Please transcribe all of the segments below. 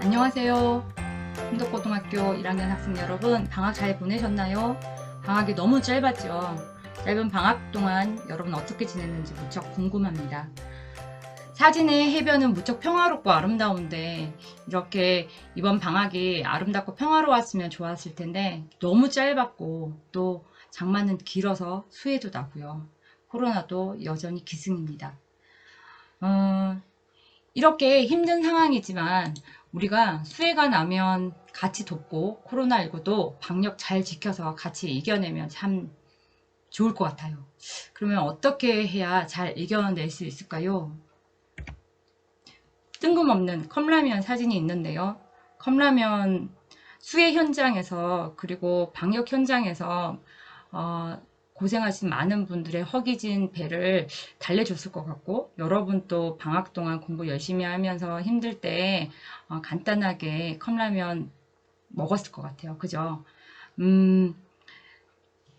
안녕하세요. 흥덕고등학교 1학년 학생 여러분, 방학 잘 보내셨나요? 방학이 너무 짧았죠? 짧은 방학 동안 여러분 어떻게 지냈는지 무척 궁금합니다. 사진의 해변은 무척 평화롭고 아름다운데 이렇게 이번 방학이 아름답고 평화로웠으면 좋았을 텐데 너무 짧았고 또 장마는 길어서 수해도 나고요. 코로나도 여전히 기승입니다. 이렇게 힘든 상황이지만 우리가 수해가 나면 같이 돕고 코로나19도 방역 잘 지켜서 같이 이겨내면 참 좋을 것 같아요. 그러면 어떻게 해야 잘 이겨낼 수 있을까요? 뜬금없는 컵라면 사진이 있는데요. 컵라면 수해 현장에서 그리고 방역 현장에서 고생하신 많은 분들의 허기진 배를 달래줬을 것 같고, 여러분도 방학 동안 공부 열심히 하면서 힘들 때 간단하게 컵라면 먹었을 것 같아요. 그죠? 음,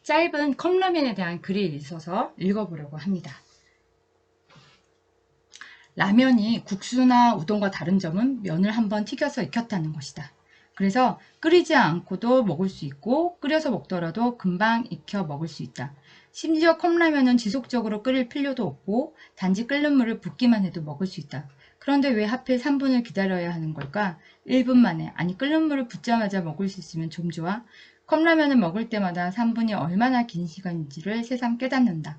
짧은 컵라면에 대한 글이 있어서 읽어보려고 합니다. 라면이 국수나 우동과 다른 점은 면을 한번 튀겨서 익혔다는 것이다. 그래서 끓이지 않고도 먹을 수 있고 끓여서 먹더라도 금방 익혀 먹을 수 있다. 심지어 컵라면은 지속적으로 끓일 필요도 없고 단지 끓는 물을 붓기만 해도 먹을 수 있다. 그런데 왜 하필 3분을 기다려야 하는 걸까? 1분 만에, 아니 끓는 물을 붓자마자 먹을 수 있으면 좀 좋아. 컵라면을 먹을 때마다 3분이 얼마나 긴 시간인지를 새삼 깨닫는다.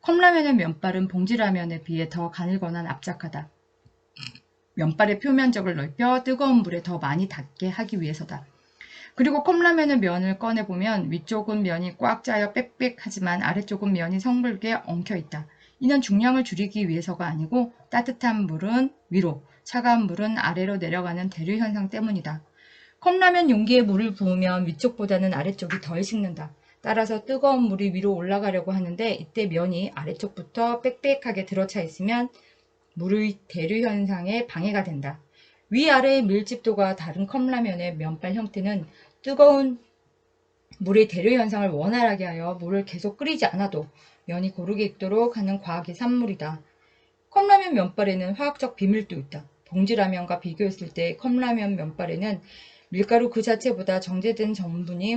컵라면의 면발은 봉지라면에 비해 더 가늘거나 납작하다. 면발의 표면적을 넓혀 뜨거운 물에 더 많이 닿게 하기 위해서다. 그리고 컵라면의 면을 꺼내보면 위쪽은 면이 꽉 짜여 빽빽하지만 아래쪽은 면이 성불게 엉켜있다. 이는 중량을 줄이기 위해서가 아니고 따뜻한 물은 위로, 차가운 물은 아래로 내려가는 대류 현상 때문이다. 컵라면 용기에 물을 부으면 위쪽보다는 아래쪽이 덜 식는다. 따라서 뜨거운 물이 위로 올라가려고 하는데 이때 면이 아래쪽부터 빽빽하게 들어차 있으면 물의 대류 현상에 방해가 된다. 위아래의 밀집도가 다른 컵라면의 면발 형태는 뜨거운 물의 대류 현상을 원활하게 하여 물을 계속 끓이지 않아도 면이 고르게 익도록 하는 과학의 산물이다. 컵라면 면발에는 화학적 비밀도 있다. 봉지라면과 비교했을 때 컵라면 면발에는 밀가루 그 자체보다 정제된 전분이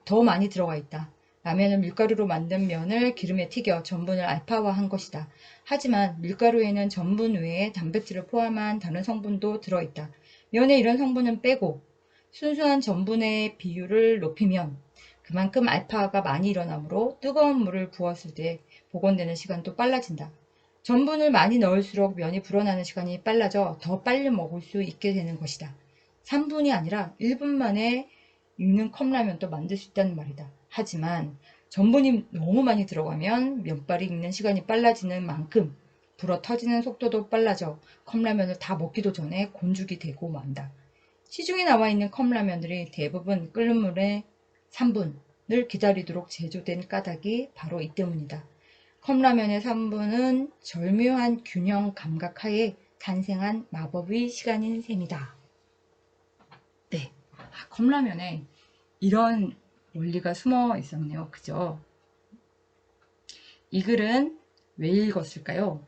더 많이 들어가 있다. 라면은 밀가루로 만든 면을 기름에 튀겨 전분을 알파화한 것이다. 하지만 밀가루에는 전분 외에 단백질을 포함한 다른 성분도 들어있다. 면에 이런 성분은 빼고 순수한 전분의 비율을 높이면 그만큼 알파화가 많이 일어나므로 뜨거운 물을 부었을 때 복원되는 시간도 빨라진다. 전분을 많이 넣을수록 면이 불어나는 시간이 빨라져 더 빨리 먹을 수 있게 되는 것이다. 3분이 아니라 1분 만에 익는 컵라면도 만들 수 있다는 말이다. 하지만 전분이 너무 많이 들어가면 면발이 익는 시간이 빨라지는 만큼 불어 터지는 속도도 빨라져 컵라면을 다 먹기도 전에 곤죽이 되고 만다. 시중에 나와 있는 컵라면들이 대부분 끓는 물에 3분을 기다리도록 제조된 까닭이 바로 이 때문이다. 컵라면의 3분은 절묘한 균형 감각 하에 탄생한 마법의 시간인 셈이다. 네, 컵라면에 이런 원리가 숨어 있었네요. 그죠? 이 글은 왜 읽었을까요?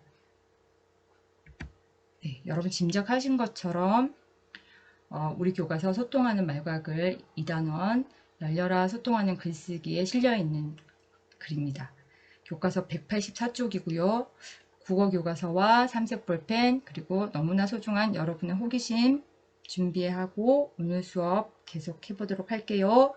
네, 여러분 짐작하신 것처럼 우리 교과서 소통하는 말과 글 2단원 열려라 소통하는 글쓰기에 실려있는 글입니다. 교과서 184쪽이고요. 국어교과서와 삼색 볼펜 그리고 너무나 소중한 여러분의 호기심 준비하고 오늘 수업 계속 해보도록 할게요.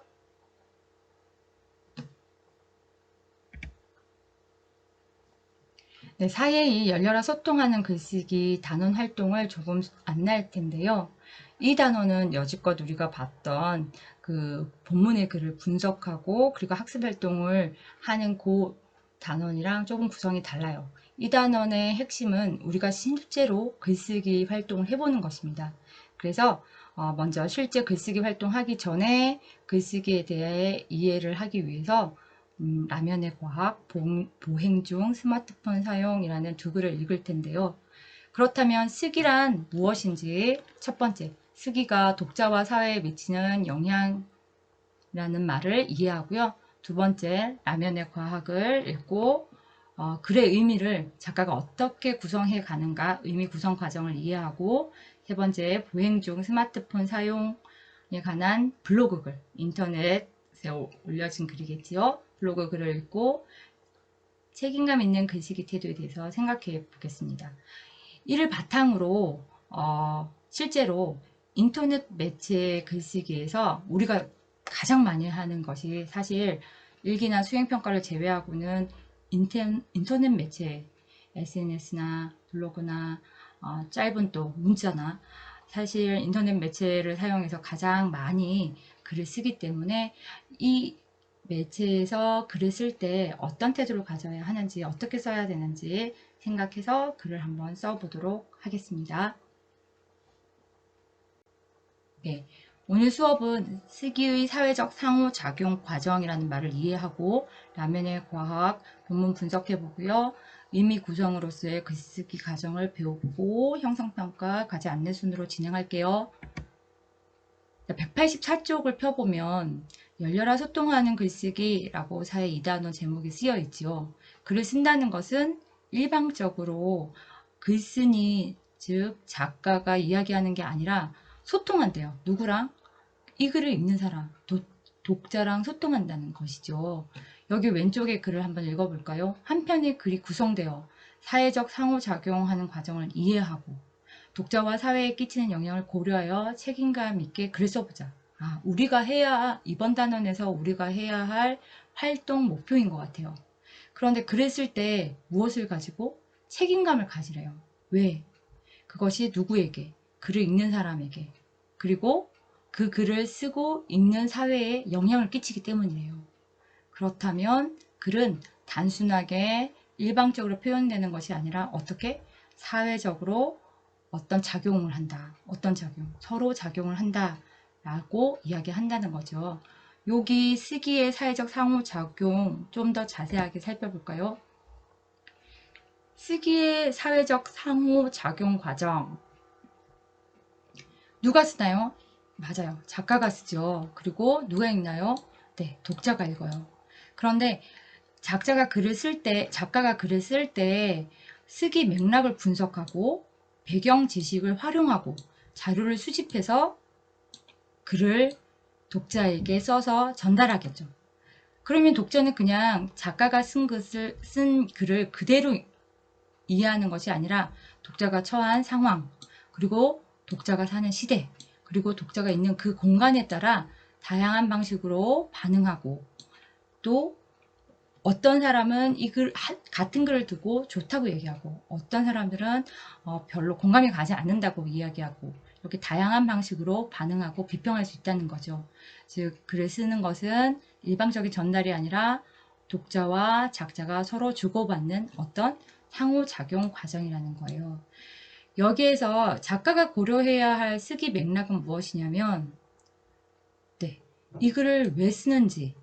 네, 사예의 열려라 소통하는 글쓰기 단원 활동을 조금 안내할 텐데요. 이 단원은 여지껏 우리가 봤던 그 본문의 글을 분석하고 그리고 학습 활동을 하는 그 단원이랑 조금 구성이 달라요. 이 단원의 핵심은 우리가 실제로 글쓰기 활동을 해보는 것입니다. 그래서 먼저 실제 글쓰기 활동하기 전에 글쓰기에 대해 이해를 하기 위해서 라면의 과학, 보행 중 스마트폰 사용이라는 두 글을 읽을 텐데요. 그렇다면 쓰기란 무엇인지 첫 번째, 쓰기가 독자와 사회에 미치는 영향이라는 말을 이해하고요. 두 번째, 라면의 과학을 읽고 글의 의미를 작가가 어떻게 구성해 가는가 의미 구성 과정을 이해하고 세 번째, 보행 중 스마트폰 사용에 관한 블로그 글, 인터넷에 올려진 글이겠지요. 블로그 글을 읽고 책임감 있는 글쓰기 태도에 대해서 생각해 보겠습니다. 이를 바탕으로 실제로 인터넷 매체 글쓰기에서 우리가 가장 많이 하는 것이 사실 일기나 수행평가를 제외하고는 인터넷 매체, SNS나 블로그나 짧은 또 문자나 사실 인터넷 매체를 사용해서 가장 많이 글을 쓰기 때문에 이 매체에서 글을 쓸 때 어떤 태도를 가져야 하는지, 어떻게 써야 되는지 생각해서 글을 한번 써보도록 하겠습니다. 네, 오늘 수업은 쓰기의 사회적 상호작용 과정이라는 말을 이해하고 라면의 과학, 본문 분석해 보고요. 의미 구성으로서의 글쓰기 과정을 배워보고 형성평가 과제 안내 순으로 진행할게요. 184쪽을 펴보면 열렬하 소통하는 글쓰기라고 사회 2단원 제목이 쓰여 있지요. 글을 쓴다는 것은 일방적으로 글쓴이, 즉 작가가 이야기하는 게 아니라 소통한대요. 누구랑? 이 글을 읽는 사람, 독자랑 소통한다는 것이죠. 여기 왼쪽에 글을 한번 읽어볼까요? 한 편의 글이 구성되어 사회적 상호작용하는 과정을 이해하고 독자와 사회에 끼치는 영향을 고려하여 책임감 있게 글을 써보자. 우리가 이번 단원에서 우리가 해야 할 활동 목표인 것 같아요. 그런데 글을 쓸 때 무엇을 가지고? 책임감을 가지래요. 왜? 그것이 누구에게? 글을 읽는 사람에게. 그리고 그 글을 쓰고 읽는 사회에 영향을 끼치기 때문이에요. 그렇다면 글은 단순하게 일방적으로 표현되는 것이 아니라 어떻게? 사회적으로 어떤 작용을 한다. 어떤 작용? 서로 작용을 한다. 라고 이야기한다는 거죠. 여기 쓰기의 사회적 상호작용 좀 더 자세하게 살펴볼까요? 쓰기의 사회적 상호작용 과정. 누가 쓰나요? 맞아요. 작가가 쓰죠. 그리고 누가 읽나요? 네, 독자가 읽어요. 그런데 작가가 글을 쓸 때 쓰기 맥락을 분석하고 배경 지식을 활용하고 자료를 수집해서 글을 독자에게 써서 전달하겠죠. 그러면 독자는 그냥 작가가 쓴 글을 그대로 이해하는 것이 아니라 독자가 처한 상황, 그리고 독자가 사는 시대, 그리고 독자가 있는 그 공간에 따라 다양한 방식으로 반응하고 또 어떤 사람은 같은 글을 두고 좋다고 얘기하고 어떤 사람들은 별로 공감이 가지 않는다고 이야기하고 이렇게 다양한 방식으로 반응하고 비평할 수 있다는 거죠. 즉 글을 쓰는 것은 일방적인 전달이 아니라 독자와 작자가 서로 주고받는 어떤 상호작용 과정이라는 거예요. 여기에서 작가가 고려해야 할 쓰기 맥락은 무엇이냐면 이 글을 왜 쓰는지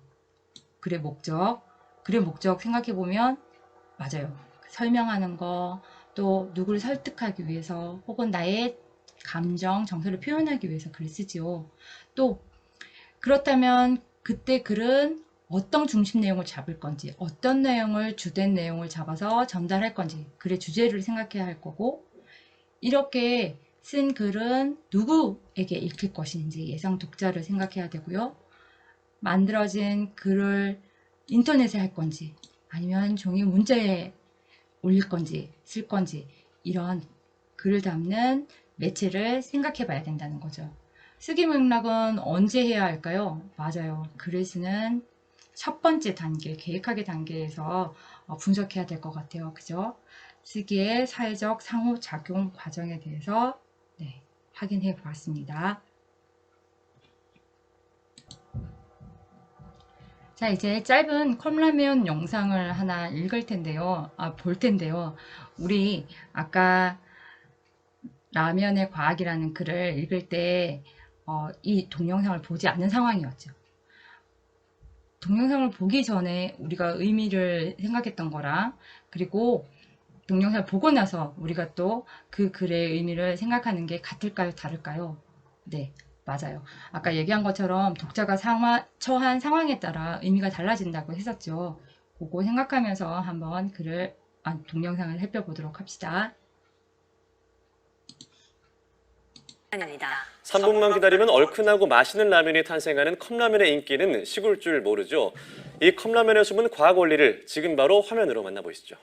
글의 목적 생각해보면 맞아요. 설명하는 거, 또 누구를 설득하기 위해서 혹은 나의 감정, 정서를 표현하기 위해서 글을 쓰지요. 또 그렇다면 그때 글은 어떤 중심 내용을 잡을 건지, 어떤 내용을 주된 내용을 잡아서 전달할 건지 글의 주제를 생각해야 할 거고 이렇게 쓴 글은 누구에게 읽힐 것인지 예상 독자를 생각해야 되고요. 만들어진 글을 인터넷에 할 건지 아니면 종이 문자에 올릴 건지 쓸 건지 이런 글을 담는 매체를 생각해 봐야 된다는 거죠. 쓰기 맥락은 언제 해야 할까요? 맞아요. 글을 쓰는 첫 번째 단계, 계획하기 단계에서 분석해야 될 것 같아요. 그죠? 쓰기의 사회적 상호작용 과정에 대해서 확인해 보았습니다. 자, 이제 짧은 컵라면 영상을 하나 볼 텐데요. 우리 아까 라면의 과학이라는 글을 읽을 때 이 동영상을 보지 않는 상황이었죠. 동영상을 보기 전에 우리가 의미를 생각했던 거랑 그리고 동영상을 보고 나서 우리가 또 그 글의 의미를 생각하는 게 같을까요? 다를까요? 네, 맞아요. 아까 얘기한 것처럼 독자가 처한 상황에 따라 의미가 달라진다고 했었죠. 그거 생각하면서 한번 동영상을 살펴보도록 합시다. 아닙니다. 3분만 기다리면 얼큰하고 맛있는 라면이 탄생하는 컵라면의 인기는 식을 줄 모르죠. 이 컵라면의 숨은 과학 원리를 지금 바로 화면으로 만나보시죠.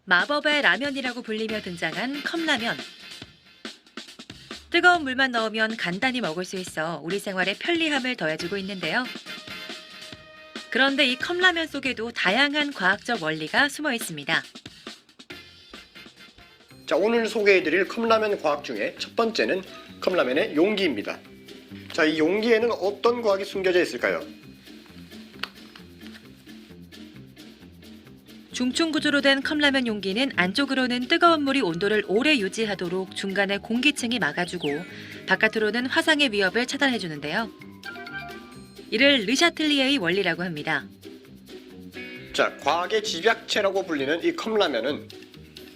마법의 라면이라고 불리며 등장한 컵라면. 뜨거운 물만 넣으면 간단히 먹을 수 있어 우리 생활에 편리함을 더해주고 있는데요. 그런데 이 컵라면 속에도 다양한 과학적 원리가 숨어 있습니다. 자, 오늘 소개해드릴 컵라면 과학 중에 첫 번째는 컵라면의 용기입니다. 자, 이 용기에는 어떤 과학이 숨겨져 있을까요? 중층 구조로 된 컵라면 용기는 안쪽으로는 뜨거운 물이 온도를 오래 유지하도록 중간에 공기층이 막아주고 바깥으로는 화상의 위협을 차단해주는데요. 이를 르샤틀리에의 원리라고 합니다. 자, 과학의 집약체라고 불리는 이 컵라면은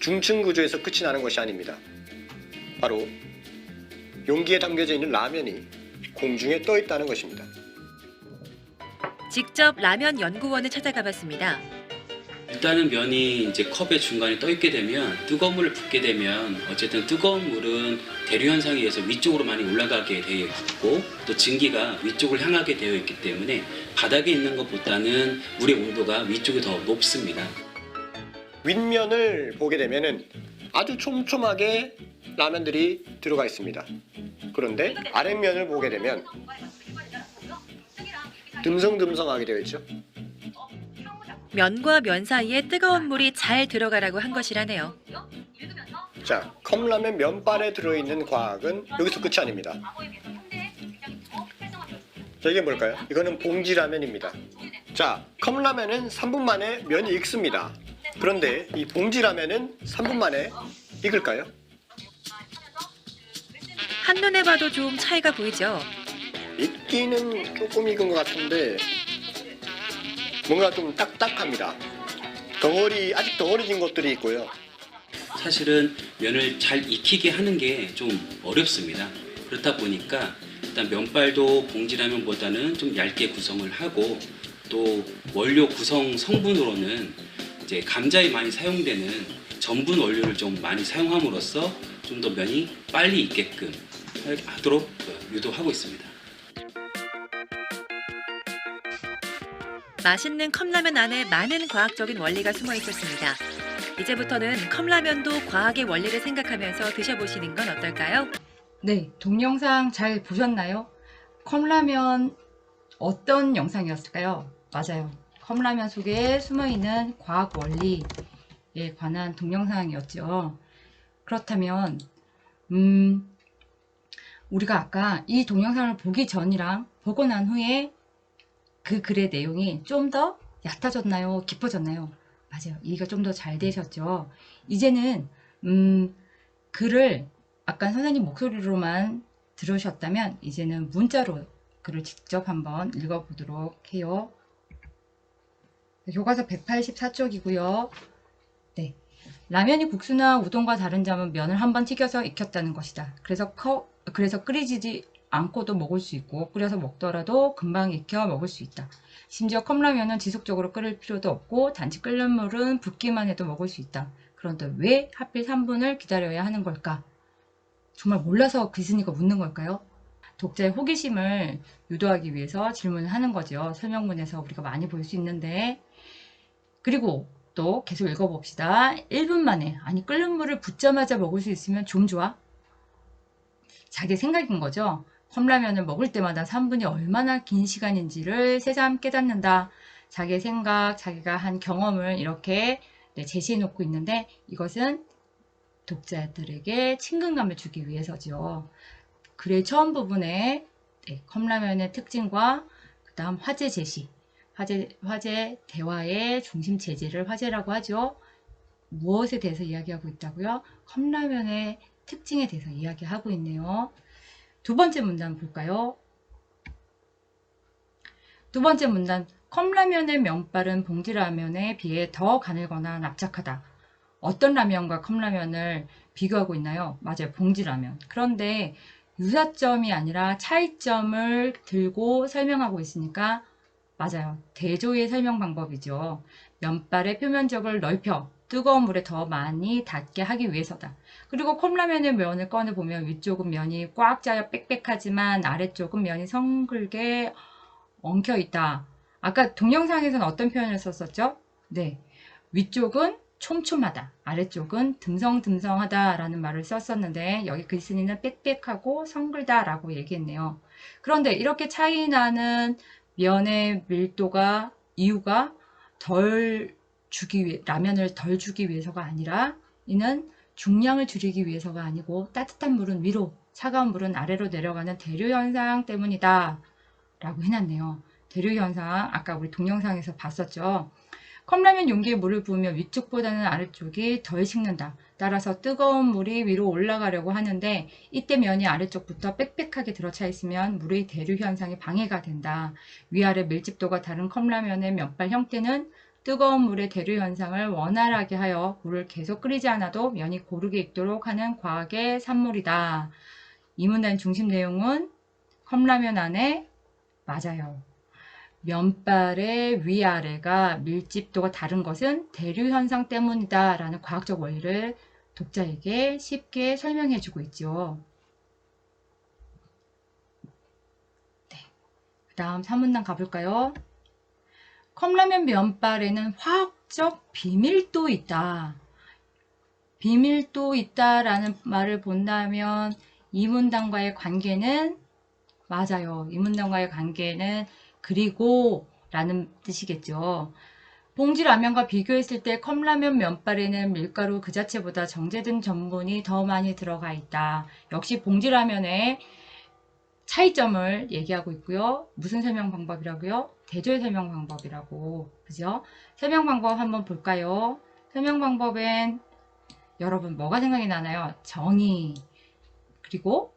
중층 구조에서 끝이 나는 것이 아닙니다. 바로 용기에 담겨져 있는 라면이 공중에 떠 있다는 것입니다. 직접 라면 연구원을 찾아가 봤습니다. 일단은 면이 이제 컵의 중간에 떠 있게 되면 뜨거운 물을 붓게 되면 어쨌든 뜨거운 물은 대류 현상에 의해서 위쪽으로 많이 올라가게 되어 있고 또 증기가 위쪽을 향하게 되어 있기 때문에 바닥에 있는 것보다는 물의 온도가 위쪽이 더 높습니다. 윗면을 보게 되면은 아주 촘촘하게 라면들이 들어가 있습니다. 그런데 아랫면을 보게 되면 듬성듬성하게 되어 있죠. 면과 면 사이에 뜨거운 물이 잘 들어가라고 한 것이라네요. 자, 컵라면 면발에 들어있는 과학은 여기서 끝이 아닙니다. 자, 이게 뭘까요? 이거는 봉지라면입니다. 자, 컵라면은 3분 만에 면이 익습니다. 그런데 이 봉지라면은 3분 만에 익을까요? 한눈에 봐도 좀 차이가 보이죠? 익기는 조금 익은 것 같은데 뭔가 좀 딱딱합니다. 아직 덩어리진 것들이 있고요. 사실은 면을 잘 익히게 하는 게 좀 어렵습니다. 그렇다 보니까 일단 면발도 봉지라면보다는 좀 얇게 구성을 하고 또 원료 구성 성분으로는 이제 감자에 많이 사용되는 전분 원료를 좀 많이 사용함으로써 좀 더 면이 빨리 익게끔 하도록 유도하고 있습니다. 맛있는 컵라면 안에 많은 과학적인 원리가 숨어 있었습니다. 이제부터는 컵라면도 과학의 원리를 생각하면서 드셔보시는 건 어떨까요? 네, 동영상 잘 보셨나요? 컵라면 어떤 영상이었을까요? 맞아요. 컵라면 속에 숨어있는 과학 원리에 관한 동영상이었죠. 그렇다면 우리가 아까 이 동영상을 보기 전이랑 보고 난 후에 그 글의 내용이 좀 더 얕아졌나요? 깊어졌나요? 맞아요. 이해가 좀 더 잘 되셨죠? 이제는 글을 아까 선생님 목소리로만 들으셨다면 이제는 문자로 글을 직접 한번 읽어보도록 해요. 교과서 184쪽이고요. 네. 라면이 국수나 우동과 다른 점은 면을 한번 튀겨서 익혔다는 것이다. 그래서 끓이지 않고도 먹을 수 있고 끓여서 먹더라도 금방 익혀 먹을 수 있다. 심지어 컵라면은 지속적으로 끓일 필요도 없고 단지 끓는 물은 붓기만 해도 먹을 수 있다. 그런데 왜 하필 3분을 기다려야 하는 걸까? 정말 몰라서 글쓴이가 묻는 걸까요? 독자의 호기심을 유도하기 위해서 질문을 하는 거죠. 설명문에서 우리가 많이 볼 수 있는데 그리고 또 계속 읽어봅시다. 1분 만에 아니 끓는 물을 붓자마자 먹을 수 있으면 좀 좋아? 자기 생각인 거죠. 컵라면을 먹을 때마다 3분이 얼마나 긴 시간인지를 새삼 깨닫는다. 자기의 생각, 자기가 한 경험을 이렇게 제시해 놓고 있는데 이것은 독자들에게 친근감을 주기 위해서죠. 글의 처음 부분에 컵라면의 특징과 그 다음 화제 제시, 화제 대화의 중심 재질을 화제라고 하죠. 무엇에 대해서 이야기하고 있다고요? 컵라면의 특징에 대해서 이야기하고 있네요. 두 번째 문단 볼까요? 두 번째 문단, 컵라면의 면발은 봉지라면에 비해 더 가늘거나 납작하다. 어떤 라면과 컵라면을 비교하고 있나요? 맞아요, 봉지라면. 그런데 유사점이 아니라 차이점을 들고 설명하고 있으니까 맞아요, 대조의 설명 방법이죠. 면발의 표면적을 넓혀 뜨거운 물에 더 많이 닿게 하기 위해서다. 그리고 컵라면의 면을 꺼내보면 위쪽은 면이 꽉 짜여 빽빽하지만 아래쪽은 면이 성글게 엉켜 있다. 아까 동영상에서는 어떤 표현을 썼었죠? 네, 위쪽은 촘촘하다, 아래쪽은 듬성듬성하다 라는 말을 썼었는데 여기 글쓴이는 빽빽하고 성글다 라고 얘기했네요. 그런데 이렇게 차이 나는 면의 밀도가 이유가 라면을 덜 주기 위해서가 아니라 이는 중량을 줄이기 위해서가 아니고 따뜻한 물은 위로, 차가운 물은 아래로 내려가는 대류 현상 때문이다 라고 해놨네요. 대류 현상 아까 우리 동영상에서 봤었죠. 컵라면 용기에 물을 부으면 위쪽보다는 아래쪽이 덜 식는다. 따라서 뜨거운 물이 위로 올라가려고 하는데 이때 면이 아래쪽부터 빽빽하게 들어차 있으면 물의 대류 현상에 방해가 된다. 위아래 밀집도가 다른 컵라면의 면발 형태는 뜨거운 물의 대류 현상을 원활하게 하여 물을 계속 끓이지 않아도 면이 고르게 익도록 하는 과학의 산물이다. 이 문단의 중심 내용은 컵라면 안에 맞아요. 면발의 위아래가 밀집도가 다른 것은 대류 현상 때문이다 라는 과학적 원리를 독자에게 쉽게 설명해 주고 있죠. 네. 그 다음 3문단 가볼까요? 컵라면 면발에는 화학적 비밀도 있다. 비밀도 있다라는 말을 본다면 이 문단과의 관계는 맞아요. 이 문단과의 관계는 그리고 라는 뜻이겠죠. 봉지라면과 비교했을 때 컵라면 면발에는 밀가루 그 자체보다 정제된 전분이 더 많이 들어가 있다. 역시 봉지라면의 차이점을 얘기하고 있고요. 무슨 설명 방법이라고요? 대조의 설명 방법이라고. 그죠? 설명 방법 한번 볼까요? 설명 방법엔 여러분 뭐가 생각이 나나요? 정의, 그리고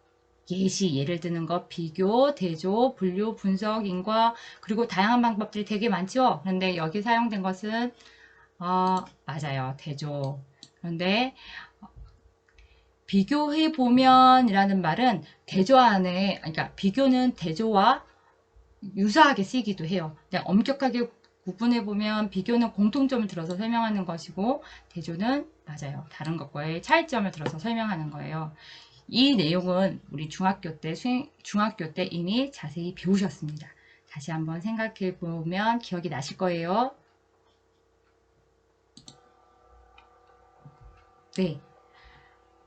예시, 예를 드는 것, 비교, 대조, 분류, 분석, 인과, 그리고 다양한 방법들이 되게 많죠? 그런데 여기 사용된 것은 맞아요. 대조. 그런데 비교해보면 이라는 말은 대조 안에, 그러니까 비교는 대조와 유사하게 쓰이기도 해요. 그냥 엄격하게 구분해보면 비교는 공통점을 들어서 설명하는 것이고 대조는 맞아요. 다른 것과의 차이점을 들어서 설명하는 거예요. 이 내용은 우리 중학교 때 이미 자세히 배우셨습니다. 다시 한번 생각해 보면 기억이 나실 거예요. 네.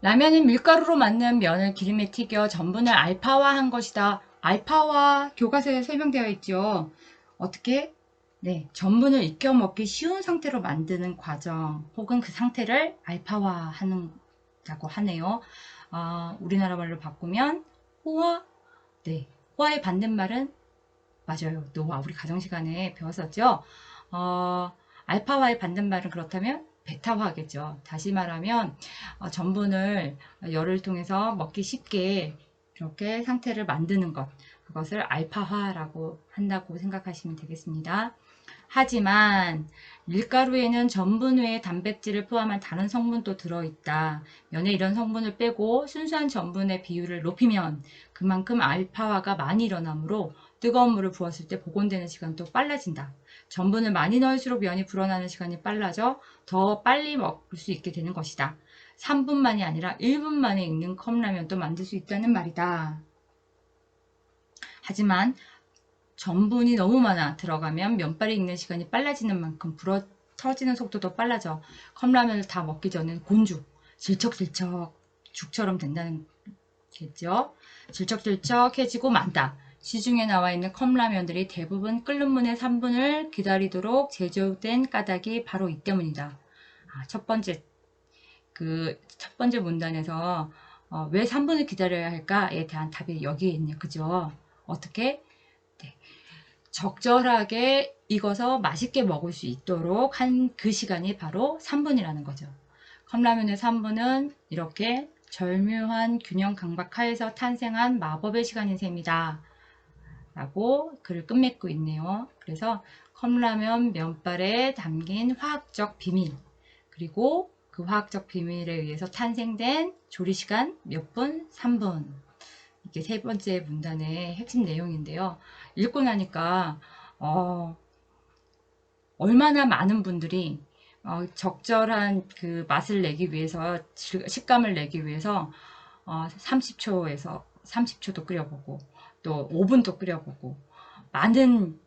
라면은 밀가루로 만든 면을 기름에 튀겨 전분을 알파화한 것이다. 알파화 교과서에 설명되어 있죠. 어떻게? 네, 전분을 익혀 먹기 쉬운 상태로 만드는 과정 혹은 그 상태를 알파화하는다고 하네요. 우리나라 말로 바꾸면 호화, 네, 호화의 반대말은 맞아요. 노화, 우리 가정시간에 배웠었죠. 알파화의 반대말은 그렇다면 베타화겠죠. 다시 말하면 전분을 열을 통해서 먹기 쉽게 이렇게 상태를 만드는 것, 그것을 알파화라고 한다고 생각하시면 되겠습니다. 하지만 밀가루에는 전분 외에 단백질을 포함한 다른 성분도 들어있다. 면에 이런 성분을 빼고 순수한 전분의 비율을 높이면 그만큼 알파화가 많이 일어나므로 뜨거운 물을 부었을 때 복원되는 시간도 빨라진다. 전분을 많이 넣을수록 면이 불어나는 시간이 빨라져 더 빨리 먹을 수 있게 되는 것이다. 3분만이 아니라 1분 만에 익는 컵라면도 만들 수 있다는 말이다. 하지만 전분이 너무 많아 들어가면 면발이 익는 시간이 빨라지는 만큼 불어 터지는 속도도 빨라져 컵라면을 다 먹기 전엔 곤죽, 질척질척 죽처럼 된다는 겠죠. 질척질척해지고 많다. 시중에 나와 있는 컵라면들이 대부분 끓는 물에 3분을 기다리도록 제조된 까닭이 바로 이 때문이다. 첫 번째 문단에서 왜 3분을 기다려야 할까에 대한 답이 여기에 있네요. 그죠? 어떻게? 네. 적절하게 익어서 맛있게 먹을 수 있도록 한 그 시간이 바로 3분이라는 거죠. 컵라면의 3분은 이렇게 절묘한 균형 강박 하에서 탄생한 마법의 시간인 셈이다. 라고 글을 끝맺고 있네요. 그래서 컵라면 면발에 담긴 화학적 비밀, 그리고 그 화학적 비밀에 의해서 탄생된 조리시간 몇 분? 3분. 이게 세 번째 문단의 핵심 내용인데요. 읽고 나니까 얼마나 많은 분들이 적절한 그 맛을 내기 위해서, 식감을 내기 위해서 30초에서 30초도 끓여보고 또 5분도 끓여보고 많은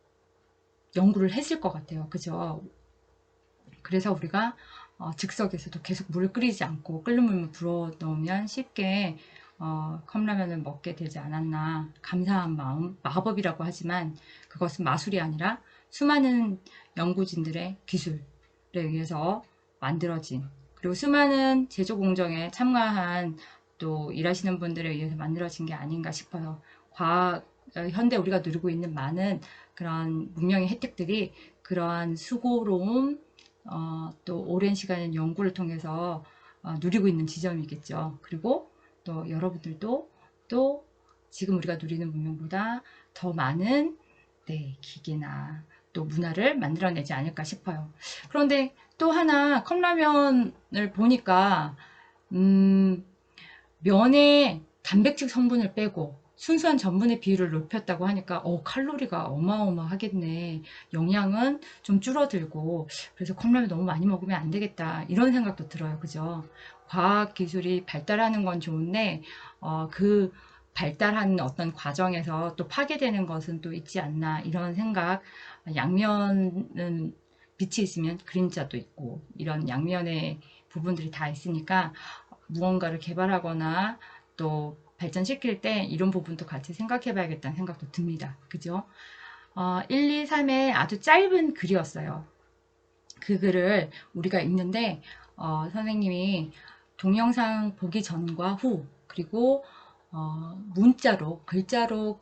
연구를 했을 것 같아요. 그죠? 그래서 우리가 즉석에서도 계속 물을 끓이지 않고 끓는 물만 불어 넣으면 쉽게 컵라면을 먹게 되지 않았나. 감사한 마음, 마법이라고 하지만 그것은 마술이 아니라 수많은 연구진들의 기술에 의해서 만들어진, 그리고 수많은 제조 공정에 참가한 또 일하시는 분들에 의해서 만들어진 게 아닌가 싶어요. 현대 우리가 누리고 있는 많은 그런 문명의 혜택들이 그러한 수고로움, 또 오랜 시간의 연구를 통해서 누리고 있는 지점이겠죠. 그리고 또 여러분들도 또 지금 우리가 누리는 문명보다 더 많은 기계나 또 문화를 만들어내지 않을까 싶어요. 그런데 또 하나 컵라면을 보니까 면의 단백질 성분을 빼고 순수한 전분의 비율을 높였다고 하니까 칼로리가 어마어마하겠네. 영양은 좀 줄어들고, 그래서 컵라면 너무 많이 먹으면 안 되겠다. 이런 생각도 들어요. 그죠? 과학기술이 발달하는 건 좋은데 그 발달하는 어떤 과정에서 또 파괴되는 것은 또 있지 않나, 이런 생각. 양면은 빛이 있으면 그림자도 있고, 이런 양면의 부분들이 다 있으니까 무언가를 개발하거나 또 발전시킬 때 이런 부분도 같이 생각해 봐야겠다는 생각도 듭니다. 그죠? 1, 2, 3의 아주 짧은 글이었어요. 그 글을 우리가 읽는데 선생님이 동영상 보기 전과 후, 그리고 문자로, 글자로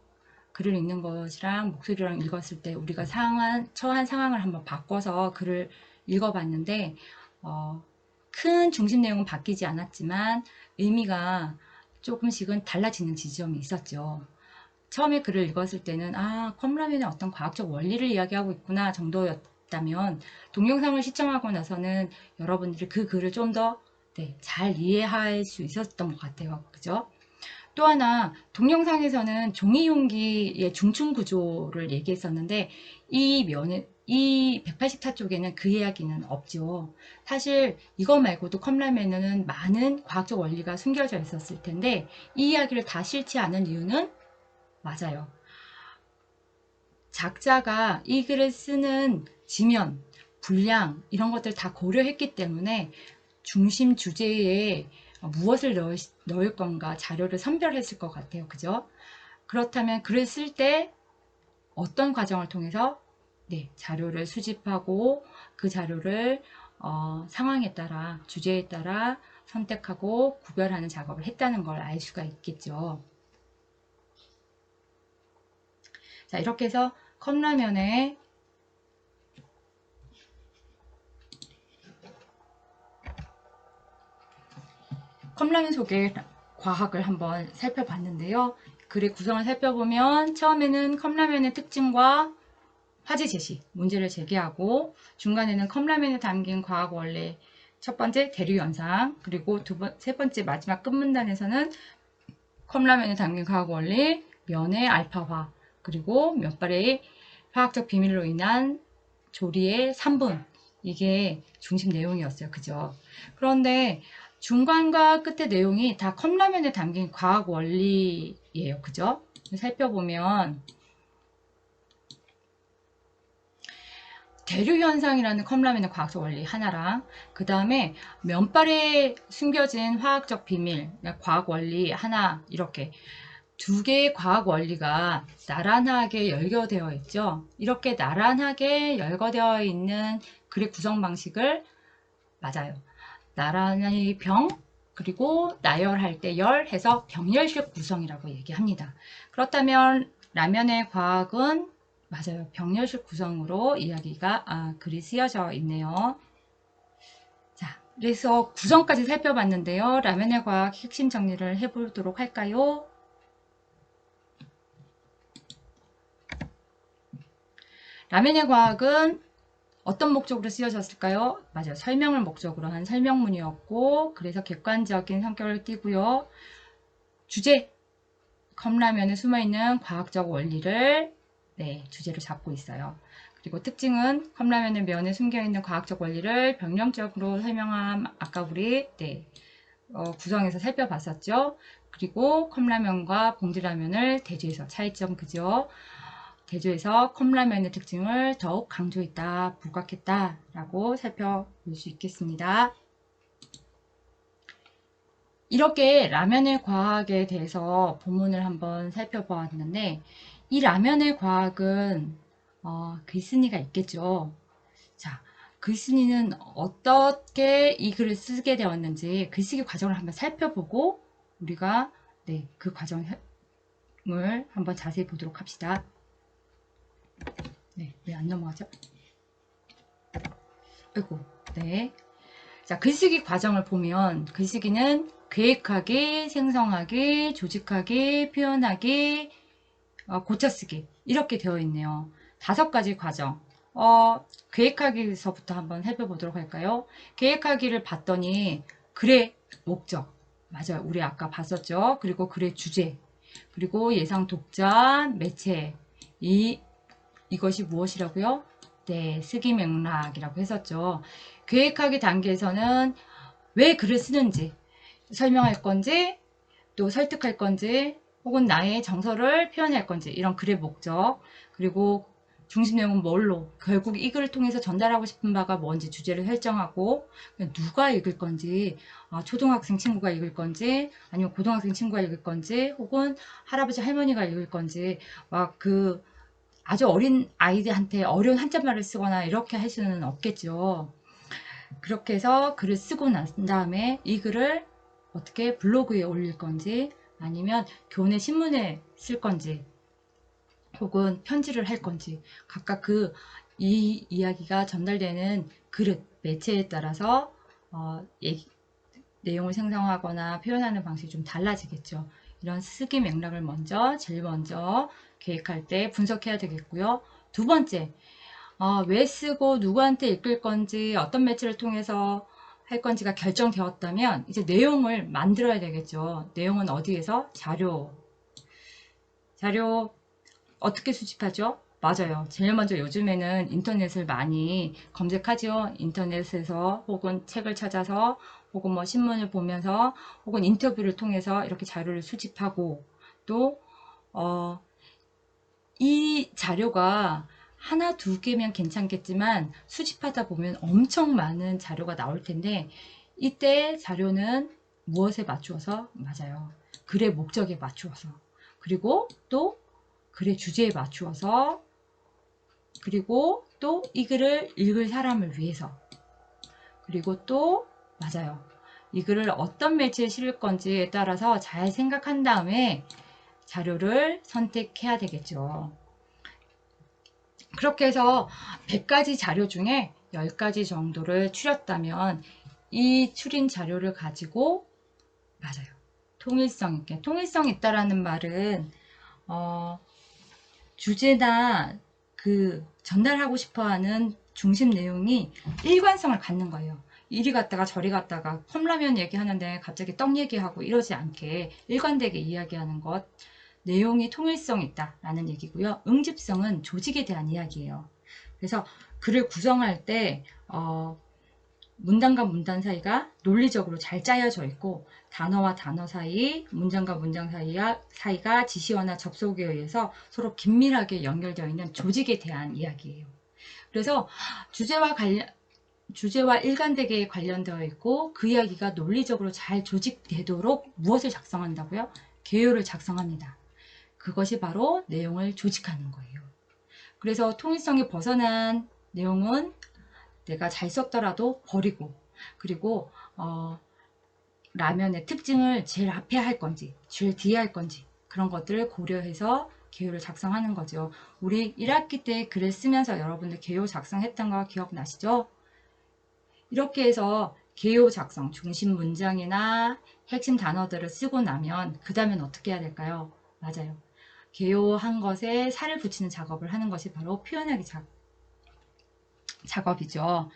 글을 읽는 것이랑 목소리랑 읽었을 때 우리가 처한 상황을 한번 바꿔서 글을 읽어봤는데 큰 중심 내용은 바뀌지 않았지만 의미가 조금씩은 달라지는 지점이 있었죠. 처음에 글을 읽었을 때는 컵라면의 어떤 과학적 원리를 이야기하고 있구나 정도였다면, 동영상을 시청하고 나서는 여러분들이 그 글을 좀 더 잘 이해할 수 있었던 것 같아요. 그죠? 또 하나, 동영상에서는 종이 용기의 중층 구조를 얘기했었는데 이 180타 쪽에는 그 이야기는 없죠. 사실 이거 말고도 컵라면에는 많은 과학적 원리가 숨겨져 있었을 텐데 이 이야기를 다 싫지 않은 이유는, 맞아요, 작자가 이 글을 쓰는 지면, 분량, 이런 것들 다 고려했기 때문에 중심 주제에 무엇을 넣을 건가 자료를 선별했을 것 같아요. 그죠? 그렇다면 글을 쓸 때 어떤 과정을 통해서 자료를 수집하고 그 자료를 상황에 따라, 주제에 따라 선택하고 구별하는 작업을 했다는 걸 알 수가 있겠죠. 자, 이렇게 해서 컵라면의 컵라면 속의 과학을 한번 살펴봤는데요. 글의 구성을 살펴보면 처음에는 컵라면의 특징과 화제 제시, 문제를 제기하고, 중간에는 컵라면에 담긴 과학 원리, 첫 번째 대류 현상, 그리고 세 번째 마지막 끝문단에서는 컵라면에 담긴 과학 원리, 면의 알파화, 그리고 면발의 화학적 비밀로 인한 조리의 3분, 이게 중심 내용이었어요. 그죠? 그런데 중간과 끝의 내용이 다 컵라면에 담긴 과학 원리예요. 그죠? 살펴보면 대류현상이라는 컵라면의 과학적 원리 하나랑, 그 다음에 면발에 숨겨진 화학적 비밀, 과학 원리 하나, 이렇게 두 개의 과학 원리가 나란하게 열거되어 있죠. 이렇게 나란하게 열거되어 있는 글의 구성 방식을, 맞아요, 나란히 병, 그리고 나열할 때 열 해서 병렬식 구성이라고 얘기합니다. 그렇다면 라면의 과학은, 맞아요, 병렬식 구성으로 이야기가 글이 쓰여져 있네요. 자, 그래서 구성까지 살펴봤는데요. 라면의 과학 핵심 정리를 해보도록 할까요? 라면의 과학은 어떤 목적으로 쓰여졌을까요? 맞아요, 설명을 목적으로 한 설명문이었고, 그래서 객관적인 성격을 띠고요. 주제, 컵라면에 숨어있는 과학적 원리를 주제로 잡고 있어요. 그리고 특징은 컵라면의 면에 숨겨있는 과학적 원리를 병령적으로 설명함. 아까 우리 구성에서 살펴봤었죠. 그리고 컵라면과 봉지라면을 대조해서 차이점 그죠? 대조해서 컵라면의 특징을 더욱 강조했다, 부각했다 라고 살펴볼 수 있겠습니다. 이렇게 라면의 과학에 대해서 본문을 한번 살펴보았는데 이 라면의 과학은 글쓴이가 있겠죠. 자, 글쓴이는 어떻게 이 글을 쓰게 되었는지 글쓰기 과정을 한번 살펴보고 우리가 그 과정을 한번 자세히 보도록 합시다. 왜 안 넘어가죠? 아이고, 자, 글쓰기 과정을 보면 글쓰기는 계획하기, 생성하기, 조직하기, 표현하기, 고쳐쓰기 이렇게 되어 있네요. 5가지 과정. 계획하기서부터 한번 살펴보도록 할까요? 계획하기를 봤더니 글의 목적, 맞아요. 우리 아까 봤었죠. 그리고 글의 주제, 그리고 예상 독자, 매체, 이것이 무엇이라고요? 쓰기 맥락이라고 했었죠. 계획하기 단계에서는 왜 글을 쓰는지 설명할 건지, 또 설득할 건지, 혹은 나의 정서를 표현할 건지, 이런 글의 목적, 그리고 중심 내용은 뭘로, 결국 이 글을 통해서 전달하고 싶은 바가 뭔지 주제를 설정하고, 누가 읽을 건지, 초등학생 친구가 읽을 건지, 아니면 고등학생 친구가 읽을 건지, 혹은 할아버지 할머니가 읽을 건지, 아주 어린 아이들한테 어려운 한자말을 쓰거나 이렇게 할 수는 없겠죠. 그렇게 해서 글을 쓰고 난 다음에 이 글을 어떻게 블로그에 올릴 건지, 아니면 교내 신문에 쓸 건지, 혹은 편지를 할 건지, 각각 이 이야기가 전달되는 그릇, 매체에 따라서 내용을 생성하거나 표현하는 방식이 좀 달라지겠죠. 이런 쓰기 맥락을 제일 먼저 계획할 때 분석해야 되겠고요. 두 번째, 왜 쓰고 누구한테 읽을 건지, 어떤 매체를 통해서 할 건지가 결정되었다면 이제 내용을 만들어야 되겠죠. 내용은 어디에서? 자료 어떻게 수집하죠? 맞아요. 제일 먼저 요즘에는 인터넷을 많이 검색하죠. 인터넷에서 혹은 책을 찾아서 혹은 뭐 신문을 보면서 혹은 인터뷰를 통해서 이렇게 자료를 수집하고, 또 이 자료가 하나 두 개면 괜찮겠지만 수집하다 보면 엄청 많은 자료가 나올 텐데, 이때 자료는 무엇에 맞추어서? 맞아요. 글의 목적에 맞추어서, 그리고 또 글의 주제에 맞추어서, 그리고 또 이 글을 읽을 사람을 위해서, 그리고 또 맞아요. 이 글을 어떤 매체에 실을 건지에 따라서 잘 생각한 다음에 자료를 선택해야 되겠죠. 그렇게 해서 100가지 자료 중에 10가지 정도를 추렸다면 이 추린 자료를 가지고, 맞아요, 통일성 있게, 통일성 있다라는 말은 주제나 전달하고 싶어하는 중심 내용이 일관성을 갖는 거예요. 이리 갔다가 저리 갔다가 컵라면 얘기하는데 갑자기 떡 얘기하고 이러지 않게 일관되게 이야기하는 것, 내용이 통일성 있다라는 얘기고요. 응집성은 조직에 대한 이야기예요. 그래서 글을 구성할 때 문단과 문단 사이가 논리적으로 잘 짜여져 있고, 단어와 단어 사이, 문장과 문장 사이가 지시어나 접속에 의해서 서로 긴밀하게 연결되어 있는 조직에 대한 이야기예요. 그래서 주제와 일관되게 관련되어 있고, 그 이야기가 논리적으로 잘 조직되도록 무엇을 작성한다고요? 개요를 작성합니다. 그것이 바로 내용을 조직하는 거예요. 그래서 통일성이 벗어난 내용은 내가 잘 썼더라도 버리고, 그리고 라면의 특징을 제일 앞에 할 건지 제일 뒤에 할 건지, 그런 것들을 고려해서 개요를 작성하는 거죠. 우리 1학기 때 글을 쓰면서 여러분들 개요 작성했던 거 기억나시죠? 이렇게 해서 개요 작성, 중심 문장이나 핵심 단어들을 쓰고 나면 그 다음엔 어떻게 해야 될까요? 맞아요. 개요한 것에 살을 붙이는 작업을 하는 것이 바로 표현하기 작업이죠.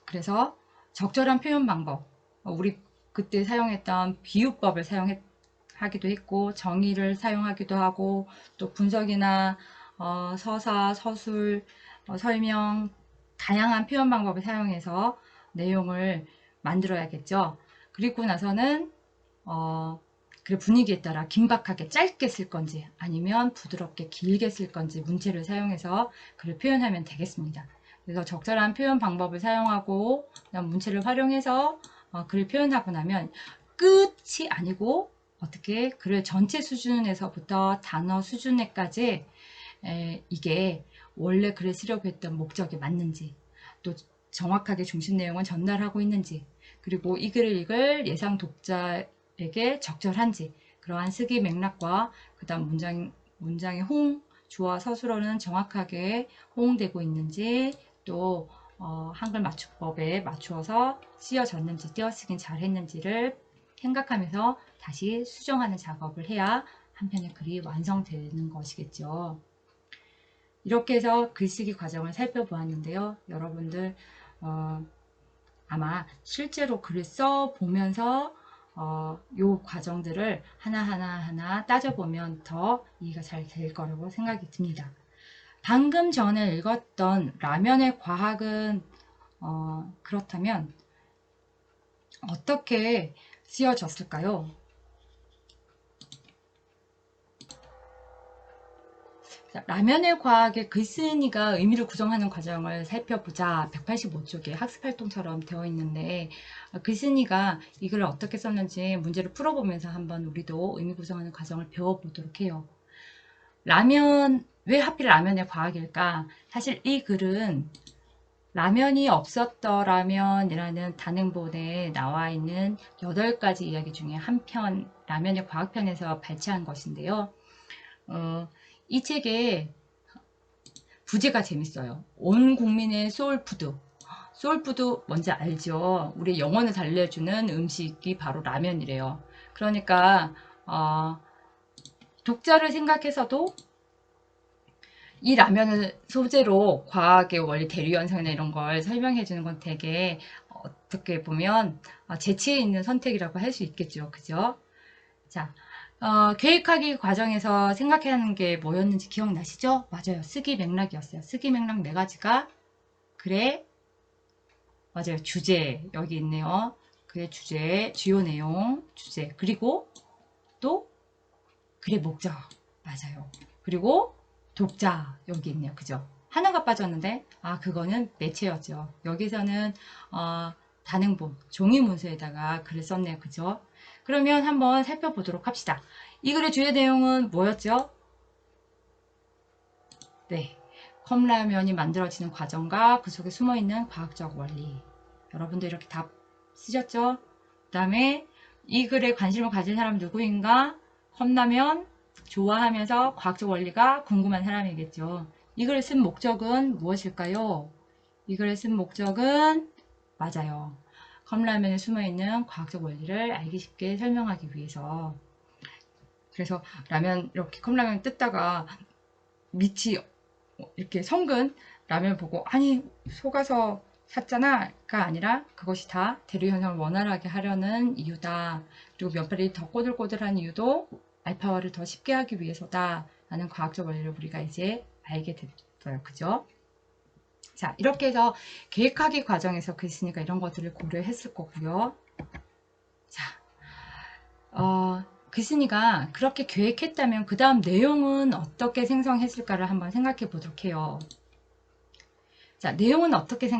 그래서 적절한 표현 방법, 우리 그때 사용했던 비유법을 사용하기도 했고, 정의를 사용하기도 하고, 또 분석이나 서사, 서술, 설명, 다양한 표현 방법을 사용해서 내용을 만들어야겠죠. 그리고 나서는 그 분위기에 따라 긴박하게 짧게 쓸 건지 아니면 부드럽게 길게 쓸 건지 문체를 사용해서 글을 표현하면 되겠습니다. 그래서 적절한 표현 방법을 사용하고 그다음 문체를 활용해서 글을 표현하고 나면 끝이 아니고 어떻게 글을 전체 수준에서부터 단어 수준에까지 이게 원래 글을 쓰려고 했던 목적에 맞는지, 또 정확하게 중심 내용을 전달하고 있는지, 그리고 이 글을 읽을 예상 독자에게 적절한지, 그러한 쓰기 맥락과 그 다음 문장의 호응, 주어 서술어는 정확하게 호응되고 있는지, 또 한글 맞춤법에 맞추어서 쓰여졌는지 띄어쓰긴 잘했는지를 생각하면서 다시 수정하는 작업을 해야 한 편의 글이 완성되는 것이겠죠. 이렇게 해서 글쓰기 과정을 살펴보았는데요. 여러분들 아마 실제로 글을 써보면서 이 과정들을 하나하나 따져보면 더 이해가 잘 될 거라고 생각이 듭니다. 방금 전에 읽었던 라면의 과학은 그렇다면 어떻게 쓰여졌을까요? 자, 라면의 과학의 글쓴이가 의미를 구성하는 과정을 살펴보자. 185쪽에 학습활동처럼 되어 있는데 글쓴이가 이 글을 어떻게 썼는지 문제를 풀어보면서 한번 우리도 의미 구성하는 과정을 배워보도록 해요. 라면, 왜 하필 라면의 과학일까? 사실 이 글은 라면이 없었더라면이라는 단행본에 나와 있는 8가지 이야기 중에 한 편, 라면의 과학편에서 발췌한 것인데요. 이 책의 부제가 재밌어요. 온 국민의 소울푸드. 소울푸드 뭔지 알죠? 우리 영혼을 달래주는 음식이 바로 라면이래요. 그러니까 독자를 생각해서도 이 라면을 소재로 과학의 원리 대류현상이나 이런 걸 설명해 주는 건 되게 어떻게 보면 재치에 있는 선택이라고 할 수 있겠죠. 그죠? 자, 계획하기 과정에서 생각해야 하는 게 뭐였는지 기억나시죠? 맞아요. 쓰기 맥락이었어요. 쓰기 맥락 4가지가 글의 맞아요. 주제 여기 있네요. 글의 주제, 주요 내용, 주제 그리고 또 글의 목적 맞아요. 그리고 독자 여기 있네요. 그죠? 하나가 빠졌는데 그거는 매체였죠. 여기서는 단행본, 종이 문서에다가 글을 썼네요. 그죠? 그러면 한번 살펴보도록 합시다. 이 글의 주요 내용은 뭐였죠? 네, 컵라면이 만들어지는 과정과 그 속에 숨어있는 과학적 원리. 여러분들 이렇게 답 쓰셨죠? 그 다음에 이 글에 관심을 가진 사람 누구인가? 컵라면 좋아하면서 과학적 원리가 궁금한 사람이겠죠. 이 글을 쓴 목적은 무엇일까요? 이 글을 쓴 목적은 맞아요. 컵라면에 숨어있는 과학적 원리를 알기 쉽게 설명하기 위해서. 그래서 라면 이렇게 컵라면 뜯다가 밑이 이렇게 성근 라면 보고 아니 속아서 샀잖아가 아니라 그것이 다 대류현상을 원활하게 하려는 이유다. 그리고 면발이 더 꼬들꼬들한 이유도 알파화를 더 쉽게 하기 위해서다 라는 과학적 원리를 우리가 이제 알게 됐어요. 그죠? 자, 이렇게 해서 계획하기 과정에서 글쓴이가 이런 것들을 고려했을 거고요. 자, 글쓴이가 그렇게 계획했다면 그 다음 내용은 어떻게 생성했을까를 한번 생각해 보도록 해요. 자, 내용은 어떻게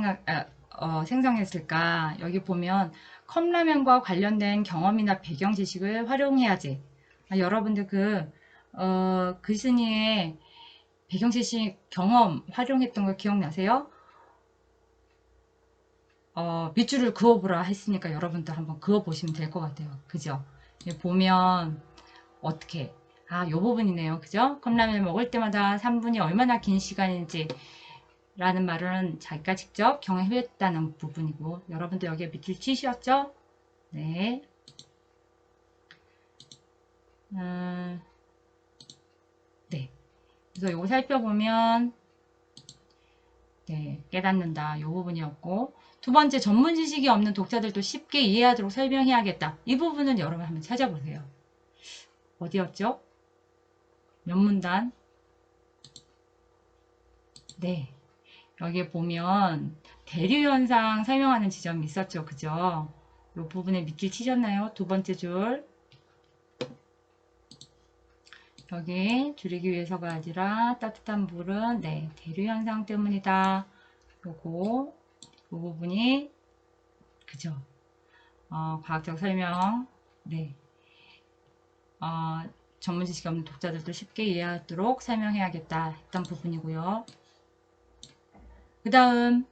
생성했을까? 여기 보면 컵라면과 관련된 경험이나 배경 지식을 활용해야지. 여러분들 글쓴이의 배경 지식 경험 활용했던 거 기억나세요? 밑줄을 그어보라 했으니까 여러분들 한번 그어보시면 될 것 같아요. 그죠? 보면 어떻게 요 부분이네요. 그죠? 컵라면 먹을 때마다 3분이 얼마나 긴 시간인지 라는 말은 자기가 직접 경험했다는 부분이고 여러분들 여기에 밑줄 치셨죠? 네. 네. 그래서 이거 살펴보면 네, 깨닫는다. 이 부분이었고 두 번째, 전문 지식이 없는 독자들도 쉽게 이해하도록 설명해야겠다. 이 부분은 여러분 한번 찾아보세요. 어디였죠? 몇 문단? 네. 여기에 보면 대류현상 설명하는 지점이 있었죠. 그죠? 이 부분에 밑줄 치셨나요? 두 번째 줄. 여기 줄이기 위해서가 아니라 따뜻한 물은 대류현상 때문이다. 요거 이 부분이 그죠? 과학적 설명 전문 지식이 없는 독자들도 쉽게 이해하도록 설명해야겠다 했던 부분이고요. 그 다음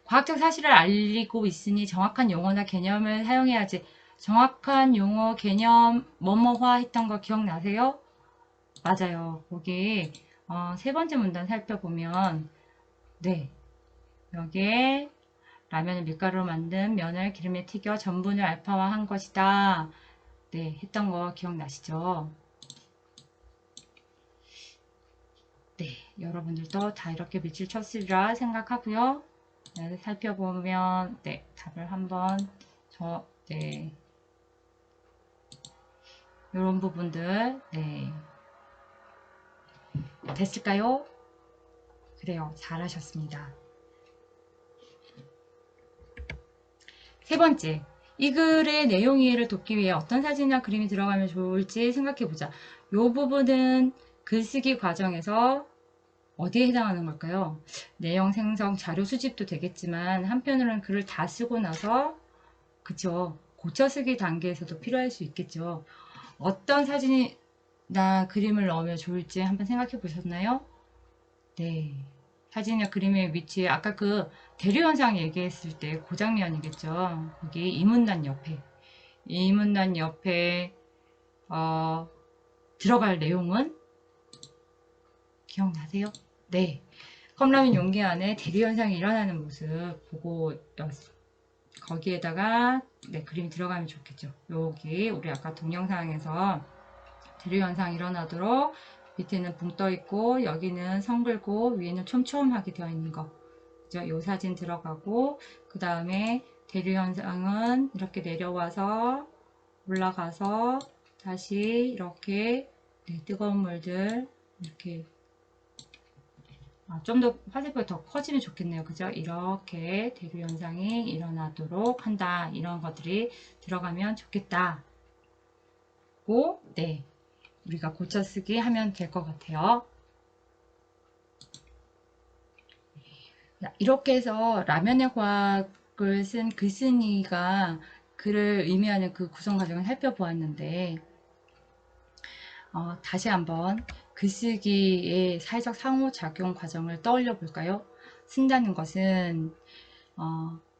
과학적 사실을 알리고 있으니 정확한 용어나 개념을 사용해야지. 정확한 용어, 개념, 뭐뭐화 했던 거 기억나세요? 맞아요. 거기 세 번째 문단 살펴보면 여기에 라면을 밀가루로 만든 면을 기름에 튀겨 전분을 알파화한 것이다. 했던 거 기억나시죠? 여러분들도 다 이렇게 밑줄 쳤으리라 생각하고요. 살펴보면 답을 한번 이런 부분들 됐을까요? 그래요. 잘하셨습니다. 세 번째, 이 글의 내용 이해를 돕기 위해 어떤 사진이나 그림이 들어가면 좋을지 생각해보자. 이 부분은 글쓰기 과정에서 어디에 해당하는 걸까요? 내용 생성, 자료 수집도 되겠지만 한편으로는 글을 다 쓰고 나서 그쵸, 고쳐쓰기 단계에서도 필요할 수 있겠죠. 어떤 사진이나 그림을 넣으면 좋을지 한번 생각해 보셨나요? 사진이나 그림의 위치에 아까 그 대류현상 얘기했을 때 그 장면이겠죠. 거기 이문단 옆에 들어갈 내용은 기억나세요? 컵라면 용기 안에 대류현상이 일어나는 모습 보고 거기에다가 그림이 들어가면 좋겠죠. 여기 우리 아까 동영상에서 대류현상이 일어나도록 밑에는 붕 떠 있고 여기는 성 긁고 위에는 촘촘하게 되어 있는 거 그죠? 이 사진 들어가고 그 다음에 대류현상은 이렇게 내려와서 올라가서 다시 이렇게 뜨거운 물들 이렇게 좀 더 화살표가 더 커지면 좋겠네요. 그죠? 이렇게 대류현상이 일어나도록 한다. 이런 것들이 들어가면 좋겠다. 우리가 고쳐쓰기 하면 될 것 같아요. 이렇게 해서 라면의 과학을 쓴 글쓴이가 글을 의미하는 그 구성 과정을 살펴보았는데 다시 한번 글쓰기의 사회적 상호작용 과정을 떠올려 볼까요? 쓴다는 것은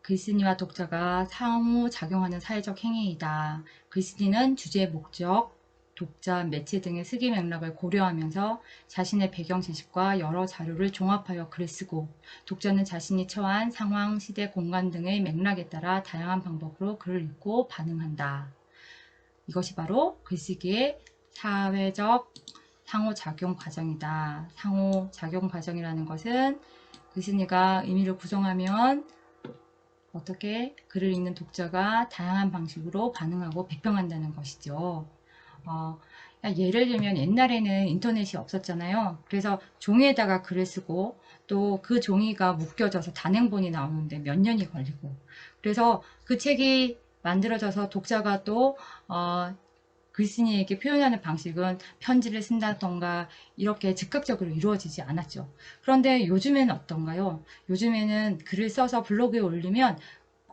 글쓴이와 독자가 상호작용하는 사회적 행위이다. 글쓴이는 주제, 목적, 독자, 매체 등의 쓰기 맥락을 고려하면서 자신의 배경 지식과 여러 자료를 종합하여 글을 쓰고 독자는 자신이 처한 상황, 시대, 공간 등의 맥락에 따라 다양한 방법으로 글을 읽고 반응한다. 이것이 바로 글쓰기의 사회적 상호작용 과정이다. 상호작용 과정이라는 것은 글쓴이가 의미를 구성하면 어떻게 글을 읽는 독자가 다양한 방식으로 반응하고 배평한다는 것이죠. 예를 들면 옛날에는 인터넷이 없었잖아요. 그래서 종이에다가 글을 쓰고 또 그 종이가 묶여져서 단행본이 나오는데 몇 년이 걸리고 그래서 그 책이 만들어져서 독자가 또 글쓴이에게 표현하는 방식은 편지를 쓴다던가 이렇게 즉각적으로 이루어지지 않았죠. 그런데 요즘에는 어떤가요? 요즘에는 글을 써서 블로그에 올리면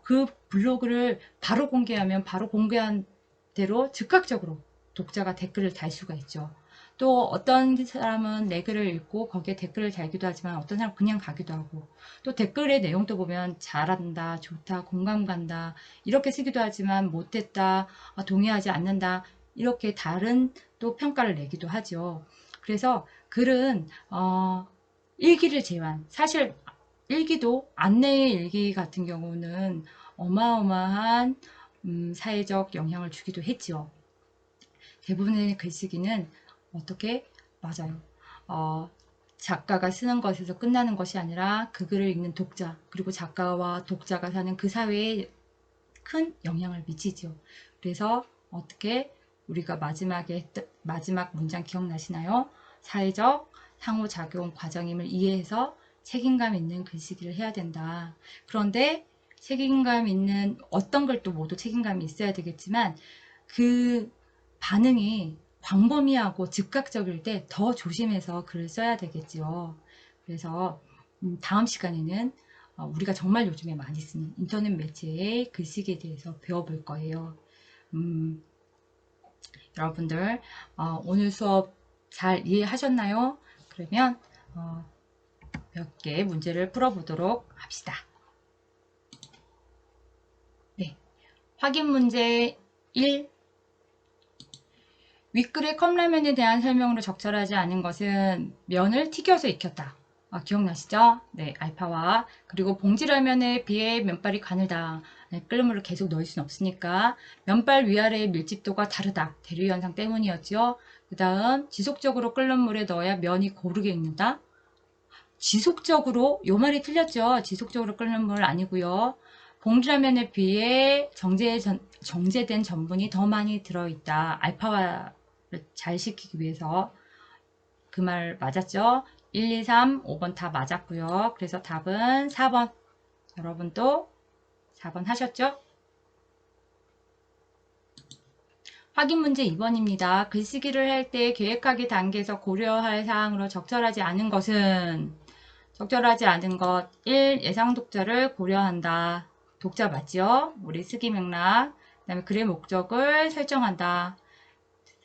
그 블로그를 바로 공개하면 바로 공개한 대로 즉각적으로 독자가 댓글을 달 수가 있죠. 또 어떤 사람은 내 글을 읽고 거기에 댓글을 달기도 하지만 어떤 사람은 그냥 가기도 하고 또 댓글의 내용도 보면 잘한다, 좋다, 공감 간다 이렇게 쓰기도 하지만 못했다, 동의하지 않는다 이렇게 다른 또 평가를 내기도 하죠. 그래서 글은 일기를 제외한 사실 일기도 안내의 일기 같은 경우는 어마어마한 사회적 영향을 주기도 했죠. 대부분의 글쓰기는 어떻게 맞아요. 작가가 쓰는 것에서 끝나는 것이 아니라 그 글을 읽는 독자 그리고 작가와 독자가 사는 그 사회에 큰 영향을 미치죠. 그래서 어떻게 우리가 마지막 문장 기억나시나요? 사회적 상호작용 과정임을 이해해서 책임감 있는 글쓰기를 해야 된다. 그런데 책임감 있는 어떤 걸 또 모두 책임감이 있어야 되겠지만 그 반응이 광범위하고 즉각적일 때 더 조심해서 글을 써야 되겠지요. 그래서 다음 시간에는 우리가 정말 요즘에 많이 쓰는 인터넷 매체의 글쓰기에 대해서 배워볼 거예요. 여러분들 오늘 수업 잘 이해하셨나요? 그러면 몇 개 문제를 풀어보도록 합시다. 네, 확인 문제 1. 윗글의 컵라면에 대한 설명으로 적절하지 않은 것은 면을 튀겨서 익혔다. 기억나시죠? 네, 알파와 그리고 봉지라면에 비해 면발이 가늘다. 네, 끓는 물을 계속 넣을 수는 없으니까 면발 위아래의 밀집도가 다르다. 대류 현상 때문이었죠. 그 다음 지속적으로 끓는 물에 넣어야 면이 고르게 익는다. 지속적으로 요 말이 틀렸죠. 지속적으로 끓는 물 아니고요. 봉지라면에 비해 정제된 전분이 더 많이 들어있다. 알파화를 잘 시키기 위해서 그 말 맞았죠? 1, 2, 3, 5번 다 맞았고요. 그래서 답은 4번. 여러분도 4번 하셨죠? 확인 문제 2번입니다. 글쓰기를 할 때 계획하기 단계에서 고려할 사항으로 적절하지 않은 것은 적절하지 않은 것 1. 예상 독자를 고려한다. 독자 맞죠? 우리 쓰기 맥락. 그 다음에 글의 목적을 설정한다.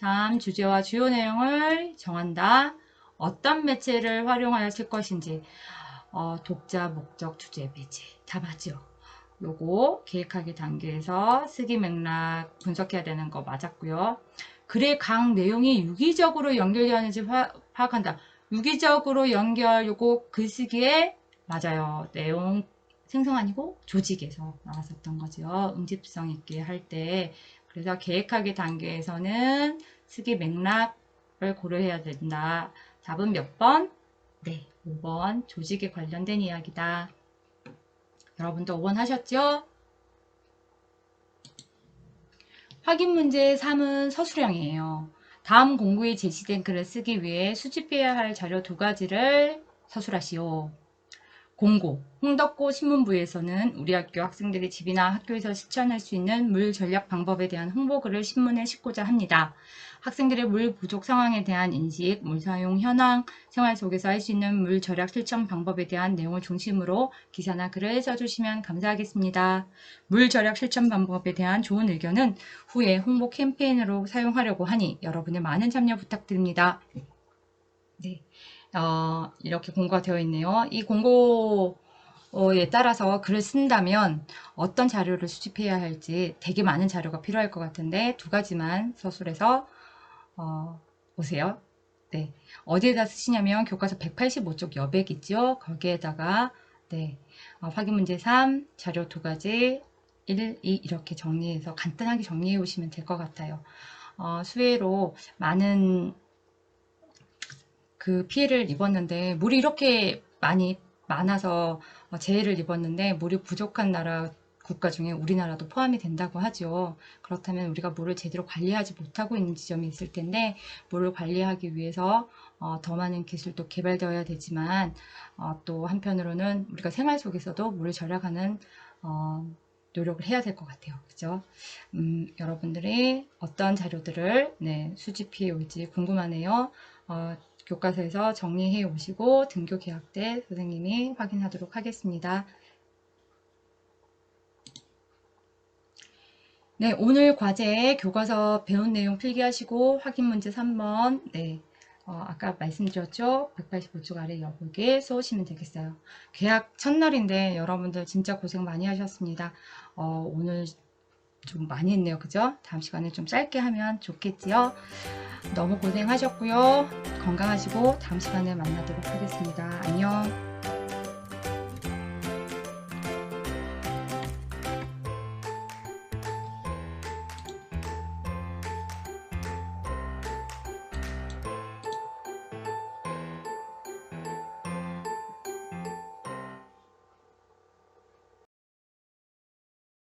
3. 주제와 주요 내용을 정한다. 어떤 매체를 활용하여 쓸 것인지 독자, 목적, 주제, 매체 다 맞죠? 요거 계획하기 단계에서 쓰기 맥락 분석해야 되는 거 맞았고요. 글의 각 내용이 유기적으로 연결되었는지 파악한다. 유기적으로 연결 요거 글쓰기에 맞아요. 내용 생성 아니고 조직에서 나왔었던 거죠. 응집성 있게 할 때. 그래서 계획하기 단계에서는 쓰기 맥락을 고려해야 된다. 답은 몇 번? 네, 5번 조직에 관련된 이야기다. 여러분도 5번 하셨죠? 확인 문제 3은 서술형이에요. 다음 공부에 제시된 글을 쓰기 위해 수집해야 할 자료 2가지를 서술하시오. 공고, 홍덕고 신문부에서는 우리 학교 학생들이 집이나 학교에서 실천할 수 있는 물 절약 방법에 대한 홍보글을 신문에 싣고자 합니다. 학생들의 물 부족 상황에 대한 인식, 물 사용 현황, 생활 속에서 할 수 있는 물 절약 실천 방법에 대한 내용을 중심으로 기사나 글을 써주시면 감사하겠습니다. 물 절약 실천 방법에 대한 좋은 의견은 후에 홍보 캠페인으로 사용하려고 하니 여러분의 많은 참여 부탁드립니다. 네. 이렇게 공고가 되어 있네요. 이 공고에 따라서 글을 쓴다면 어떤 자료를 수집해야 할지 되게 많은 자료가 필요할 것 같은데 2가지만 서술해서 보세요. 네. 어디에다 쓰시냐면 교과서 185쪽 여백 있죠? 거기에다가 네. 확인 문제 3, 자료 2가지 1, 2 이렇게 정리해서 간단하게 정리해 오시면 될 것 같아요. 수혜로 많은 그 피해를 입었는데 물이 이렇게 많아서 재해를 입었는데 물이 부족한 나라 국가 중에 우리나라도 포함이 된다고 하죠. 그렇다면 우리가 물을 제대로 관리하지 못하고 있는 지점이 있을 텐데 물을 관리하기 위해서 더 많은 기술도 개발되어야 되지만 또 한편으로는 우리가 생활 속에서도 물을 절약하는 노력을 해야 될 것 같아요. 그죠? 여러분들이 어떤 자료들을 수집해 올지 궁금하네요. 교과서에서 정리해 오시고 등교 개학 때 선생님이 확인하도록 하겠습니다. 네, 오늘 과제 교과서 배운 내용 필기하시고 확인 문제 3번 아까 말씀드렸죠? 185쪽 아래 여백에 써오시면 되겠어요. 개학 첫날인데 여러분들 진짜 고생 많이 하셨습니다. 오늘 좀 많이 했네요. 그죠? 다음 시간에 좀 짧게 하면 좋겠지요? 너무 고생하셨고요. 건강하시고 다음 시간에 만나도록 하겠습니다. 안녕.